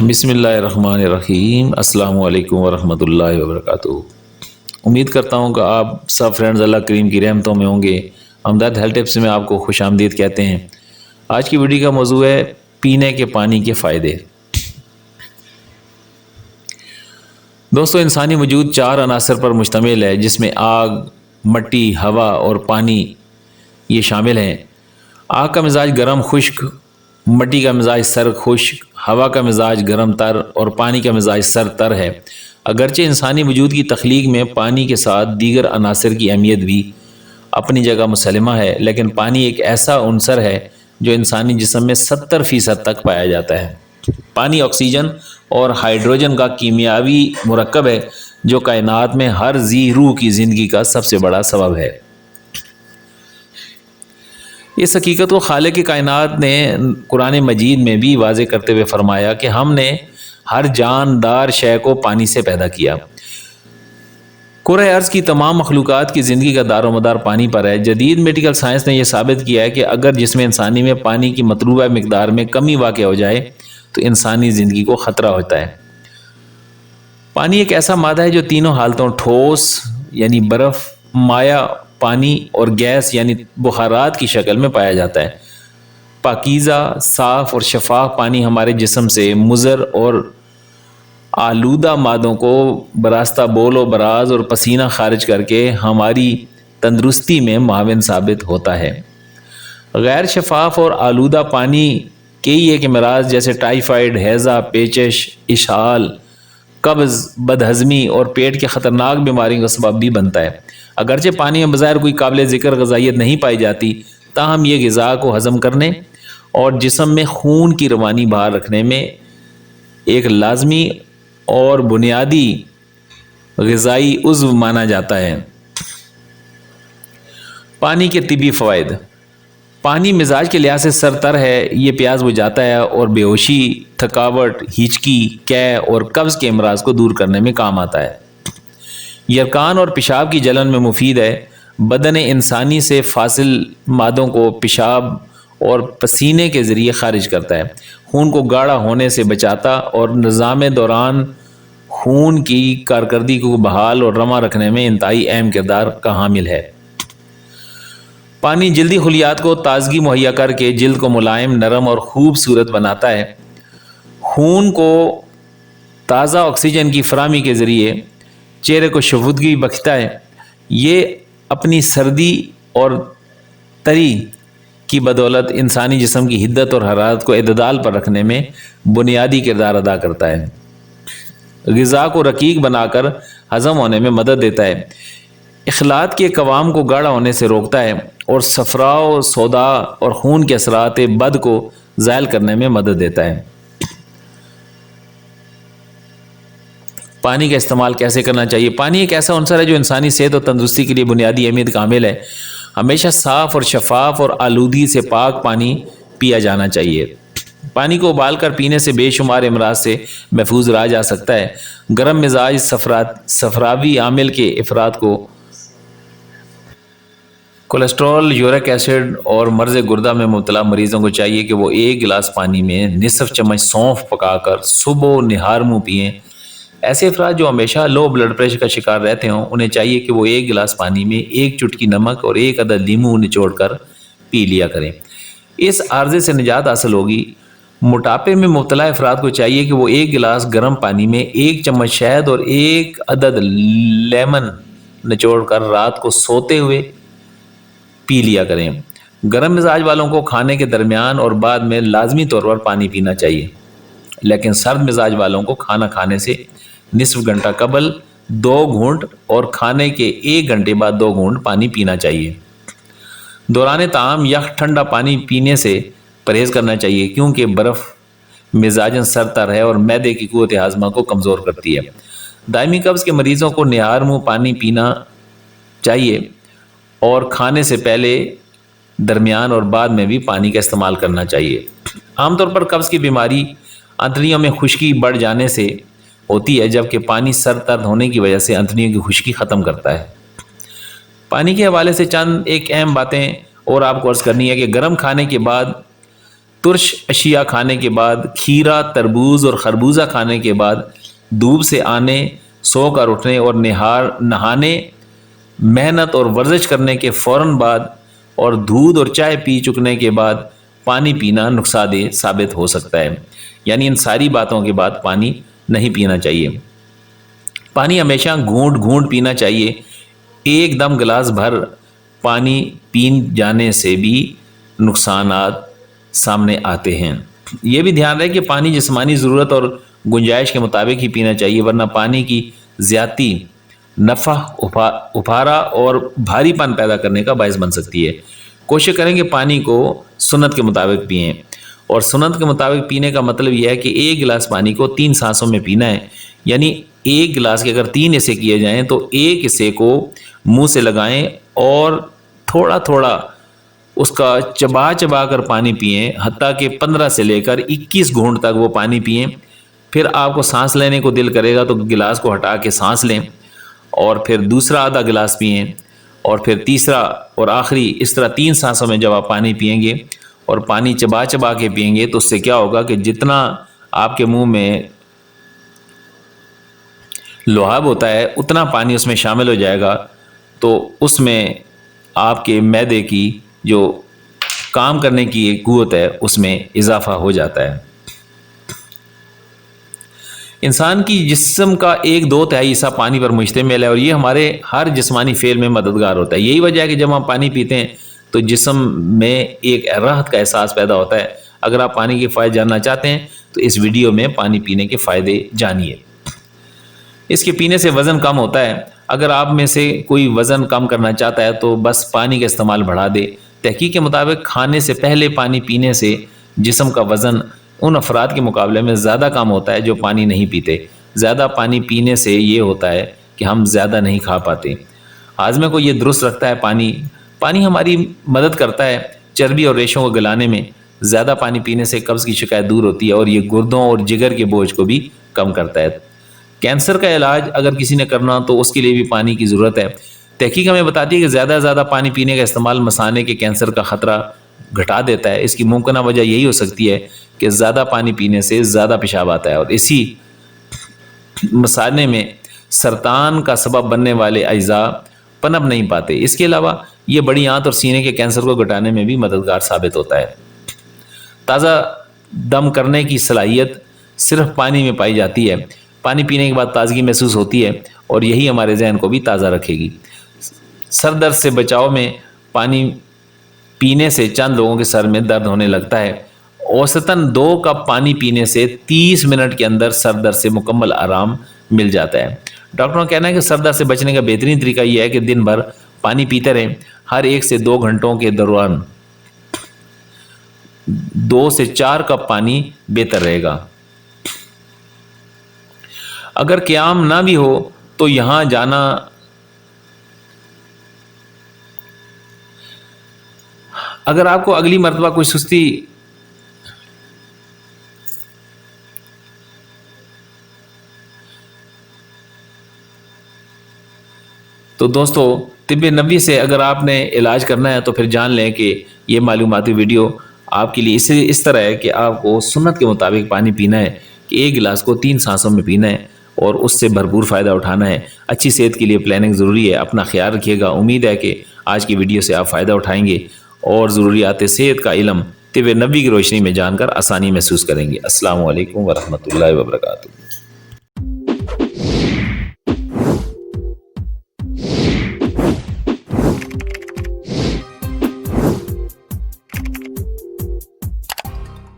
بسم اللہ الرحمن الرحیم۔ السلام علیکم ورحمۃ اللہ وبرکاتہ۔ امید کرتا ہوں کہ آپ سب فرینڈز اللہ کریم کی رحمتوں میں ہوں گے۔ ہمدرد ہیلتھ ٹپس میں آپ کو خوش آمدید کہتے ہیں۔ آج کی ویڈیو کا موضوع ہے پینے کے پانی کے فائدے۔ دوستو، انسانی وجود 4 عناصر پر مشتمل ہے، جس میں آگ، مٹی، ہوا اور پانی یہ شامل ہیں۔ آگ کا مزاج گرم خشک، مٹی کا مزاج سرد خشک، ہوا کا مزاج گرم تر اور پانی کا مزاج سرد تر ہے۔ اگرچہ انسانی وجود کی تخلیق میں پانی کے ساتھ دیگر عناصر کی اہمیت بھی اپنی جگہ مسلمہ ہے، لیکن پانی ایک ایسا عنصر ہے جو انسانی جسم میں 70% تک پایا جاتا ہے۔ پانی آکسیجن اور ہائیڈروجن کا کیمیاوی مرکب ہے، جو کائنات میں ہر ذی روح کی زندگی کا سب سے بڑا سبب ہے۔ اس حقیقت کو خالق کائنات نے قرآن مجید میں بھی واضح کرتے ہوئے فرمایا کہ ہم نے ہر جاندار شے کو پانی سے پیدا کیا۔ کرۂ ارض کی تمام مخلوقات کی زندگی کا دار و مدار پانی پر ہے۔ جدید میڈیکل سائنس نے یہ ثابت کیا ہے کہ اگر جسم انسانی میں پانی کی مطلوبہ مقدار میں کمی واقع ہو جائے تو انسانی زندگی کو خطرہ ہوتا ہے۔ پانی ایک ایسا مادہ ہے جو تینوں حالتوں ٹھوس یعنی برف، مائع پانی اور گیس یعنی بخارات کی شکل میں پایا جاتا ہے۔ پاکیزہ، صاف اور شفاف پانی ہمارے جسم سے مضر اور آلودہ مادوں کو براستہ بول و براز اور پسینہ خارج کر کے ہماری تندرستی میں معاون ثابت ہوتا ہے۔ غیر شفاف اور آلودہ پانی کئی ایک امراض جیسے ٹائیفائڈ، ہیضہ، پیچش، اسہال، قبض، بدہضمی اور پیٹ کی خطرناک بیماریوں کا سبب بھی بنتا ہے۔ اگرچہ پانی میں بظاہر کوئی قابل ذکر غذائیت نہیں پائی جاتی، تاہم یہ غذا کو ہضم کرنے اور جسم میں خون کی روانی بحال رکھنے میں ایک لازمی اور بنیادی غذائی عضو مانا جاتا ہے۔ پانی کے طبی فوائد۔ پانی مزاج کے لحاظ سے سرد تر ہے، یہ پیاس بجھاتا ہے اور بے ہوشی، تھکاوٹ، ہچکی، قے اور قبض کے امراض کو دور کرنے میں کام آتا ہے۔ یرقان اور پیشاب کی جلن میں مفید ہے۔ بدن انسانی سے فاضل مادوں کو پیشاب اور پسینے کے ذریعے خارج کرتا ہے۔ خون کو گاڑھا ہونے سے بچاتا اور نظام دوران خون کی کارکردگی کو بحال اور رواں رکھنے میں انتہائی اہم کردار کا حامل ہے۔ پانی جلدی خلیات کو تازگی مہیا کر کے جلد کو ملائم، نرم اور خوبصورت بناتا ہے۔ خون کو تازہ آکسیجن کی فراہمی کے ذریعے چہرے کو شفودگی بخشتا ہے۔ یہ اپنی سردی اور تری کی بدولت انسانی جسم کی حدت اور حرارت کو اعتدال پر رکھنے میں بنیادی کردار ادا کرتا ہے۔ غذا کو رقیق بنا کر ہضم ہونے میں مدد دیتا ہے۔ اخلاط کے قوام کو گاڑھا ہونے سے روکتا ہے اور صفراء، سودا اور خون کے اثرات بد کو زائل کرنے میں مدد دیتا ہے۔ پانی کا استعمال کیسے کرنا چاہیے؟ پانی ایک ایسا عنصر ہے جو انسانی صحت اور تندرستی کے لیے بنیادی اہمیت کا حامل ہے۔ ہمیشہ صاف اور شفاف اور آلودگی سے پاک پانی پیا جانا چاہیے۔ پانی کو ابال کر پینے سے بے شمار امراض سے محفوظ رہا جا سکتا ہے۔ گرم مزاج صفراوی عامل کے افراد کو کولیسٹرول، یورک ایسڈ اور مرض گردہ میں مبتلا مریضوں کو چاہیے کہ وہ 1 گلاس پانی میں نصف چمچ سونف پکا کر صبح و نہار منہ پئیں۔ ایسے افراد جو ہمیشہ لو بلڈ پریشر کا شکار رہتے ہوں، انہیں چاہیے کہ وہ 1 گلاس پانی میں 1 چٹکی نمک اور 1 عدد لیموں نچوڑ کر پی لیا کریں۔ اس عارضے سے نجات حاصل ہوگی۔ موٹاپے میں مبتلا افراد کو چاہیے کہ وہ 1 گلاس گرم پانی میں 1 چمچ شہد اور 1 عدد لیمن نچوڑ کر رات کو سوتے ہوئے پی لیا کریں۔ گرم مزاج والوں کو کھانے کے درمیان اور بعد میں لازمی طور پر پانی پینا چاہیے، لیکن سرد مزاج والوں کو کھانا کھانے سے نصف گھنٹہ قبل 2 گھونٹ اور کھانے کے 1 گھنٹے بعد 2 گھونٹ پانی پینا چاہیے۔ دوران طعام یخ ٹھنڈا پانی پینے سے پرہیز کرنا چاہیے، کیونکہ برف مزاجن سرد تر ہے اور معدے کی قوت ہاضمہ کو کمزور کرتی ہے۔ دائمی قبض کے مریضوں کو نہار منہ پانی پینا چاہیے اور کھانے سے پہلے، درمیان اور بعد میں بھی پانی کا استعمال کرنا چاہیے۔ عام طور پر قبض کی بیماری آنتڑیوں میں خشکی بڑھ جانے سے ہوتی ہے، جبکہ پانی سر درد ہونے کی وجہ سے آنتڑیوں کی خشکی ختم کرتا ہے۔ پانی کے حوالے سے چند ایک اہم باتیں اور آپ کو عرض کرنی ہے کہ گرم کھانے کے بعد ترش اشیاء کھانے کے بعد، کھیرا، تربوز اور خربوزہ کھانے کے بعد، دھوپ سے آنے، سو کر اٹھنے اور نہانے، محنت اور ورزش کرنے کے فوراً بعد اور دودھ اور چائے پی چکنے کے بعد پانی پینا نقصان دہ ثابت ہو سکتا ہے۔ یعنی ان ساری باتوں کے بعد پانی نہیں پینا چاہیے۔ پانی ہمیشہ گھونٹ گھونٹ پینا چاہیے۔ ایک دم گلاس بھر پانی پی جانے سے بھی نقصانات سامنے آتے ہیں۔ یہ بھی دھیان رہے کہ پانی جسمانی ضرورت اور گنجائش کے مطابق ہی پینا چاہیے، ورنہ پانی کی زیادتی نفع، افارہ اور بھاری پن پیدا کرنے کا باعث بن سکتی ہے۔ کوشش کریں کہ پانی کو سنت کے مطابق پئیں، اور سنت کے مطابق پینے کا مطلب یہ ہے کہ ایک گلاس پانی کو 3 سانسوں میں پینا ہے۔ یعنی ایک گلاس کے اگر 3 حصے کیے جائیں تو ایک حصے کو منہ سے لگائیں اور تھوڑا تھوڑا اس کا چبا چبا کر پانی پئیں، حتیٰ کہ 15 سے لے کر 21 گھونٹ تک وہ پانی پئیں۔ پھر آپ کو سانس لینے کو دل کرے گا تو گلاس کو ہٹا کے سانس لیں، اور پھر دوسرا آدھا گلاس پئیں، اور پھر تیسرا اور آخری، اس طرح 3 سانسوں میں جب آپ پانی پئیں گے اور پانی چبا چبا کے پئیں گے تو اس سے کیا ہوگا کہ جتنا آپ کے منہ میں لعاب ہوتا ہے اتنا پانی اس میں شامل ہو جائے گا، تو اس میں آپ کے معدے کی جو کام کرنے کی قوت ہے اس میں اضافہ ہو جاتا ہے۔ انسان کی جسم کا 1/2 حصہ پانی پر مشتمل ہے، اور یہ ہمارے ہر جسمانی فعل میں مددگار ہوتا ہے۔ یہی وجہ ہے کہ جب ہم پانی پیتے ہیں تو جسم میں ایک راحت کا احساس پیدا ہوتا ہے۔ اگر آپ پانی کے فائدے جاننا چاہتے ہیں تو اس ویڈیو میں پانی پینے کے فائدے جانیے۔ اس کے پینے سے وزن کم ہوتا ہے۔ اگر آپ میں سے کوئی وزن کم کرنا چاہتا ہے تو بس پانی کا استعمال بڑھا دے۔ تحقیق کے مطابق کھانے سے پہلے پانی پینے سے جسم کا وزن ان افراد کے مقابلے میں زیادہ کم ہوتا ہے جو پانی نہیں پیتے۔ زیادہ پانی پینے سے یہ ہوتا ہے کہ ہم زیادہ نہیں کھا پاتے۔ ہاضمے کو یہ درست رکھتا ہے۔ پانی ہماری مدد کرتا ہے چربی اور ریشوں کو گلانے میں۔ زیادہ پانی پینے سے قبض کی شکایت دور ہوتی ہے، اور یہ گردوں اور جگر کے بوجھ کو بھی کم کرتا ہے۔ کینسر کا علاج اگر کسی نے کرنا تو اس کے لیے بھی پانی کی ضرورت ہے۔ تحقیق ہمیں بتاتی ہے کہ زیادہ پانی پینے کا استعمال مثانے کے کینسر کا خطرہ گھٹا دیتا ہے۔ اس کی ممکنہ وجہ یہی ہو سکتی ہے کہ زیادہ پانی پینے سے زیادہ پیشاب آتا ہے، اور اسی مثانے میں سرطان کا سبب بننے والے اجزاء پنپ نہیں پاتے۔ اس کے علاوہ یہ بڑی آنت اور سینے کے کینسر کو گھٹانے میں بھی مددگار ثابت ہوتا ہے۔ تازہ دم کرنے کی صلاحیت صرف پانی میں پائی جاتی ہے۔ پانی پینے کے بعد تازگی محسوس ہوتی ہے، اور یہی ہمارے ذہن کو بھی تازہ رکھے گی۔ سر درد سے بچاؤ میں پانی پینے سے چند لوگوں کے سر میں درد ہونے لگتا ہے۔ اوسطاً 2 کپ پانی پینے سے 30 منٹ کے اندر سر درد سے مکمل آرام مل جاتا ہے۔ ڈاکٹروں کا کہنا ہے کہ سر درد سے بچنے کا بہترین طریقہ یہ ہے کہ دن بھر پانی پیتے رہیں۔ ہر 1 سے 2 گھنٹوں کے دوران 2 سے 4 کپ پانی بہتر رہے گا۔ اگر قیام نہ بھی ہو تو یہاں جانا اگر آپ کو اگلی مرتبہ کوئی سستی تو دوستو طب نبوی سے اگر آپ نے علاج کرنا ہے تو پھر جان لیں کہ یہ معلوماتی ویڈیو آپ کے لیے اس طرح ہے کہ آپ کو سنت کے مطابق پانی پینا ہے، کہ ایک گلاس کو 3 سانسوں میں پینا ہے اور اس سے بھرپور فائدہ اٹھانا ہے۔ اچھی صحت کے لیے پلاننگ ضروری ہے۔ اپنا خیال رکھیے گا۔ امید ہے کہ آج کی ویڈیو سے آپ فائدہ اٹھائیں گے اور ضروریات صحت کا علم طب نبوی کی روشنی میں جان کر آسانی محسوس کریں گے۔ السلام علیکم ورحمۃ اللہ وبرکاتہ۔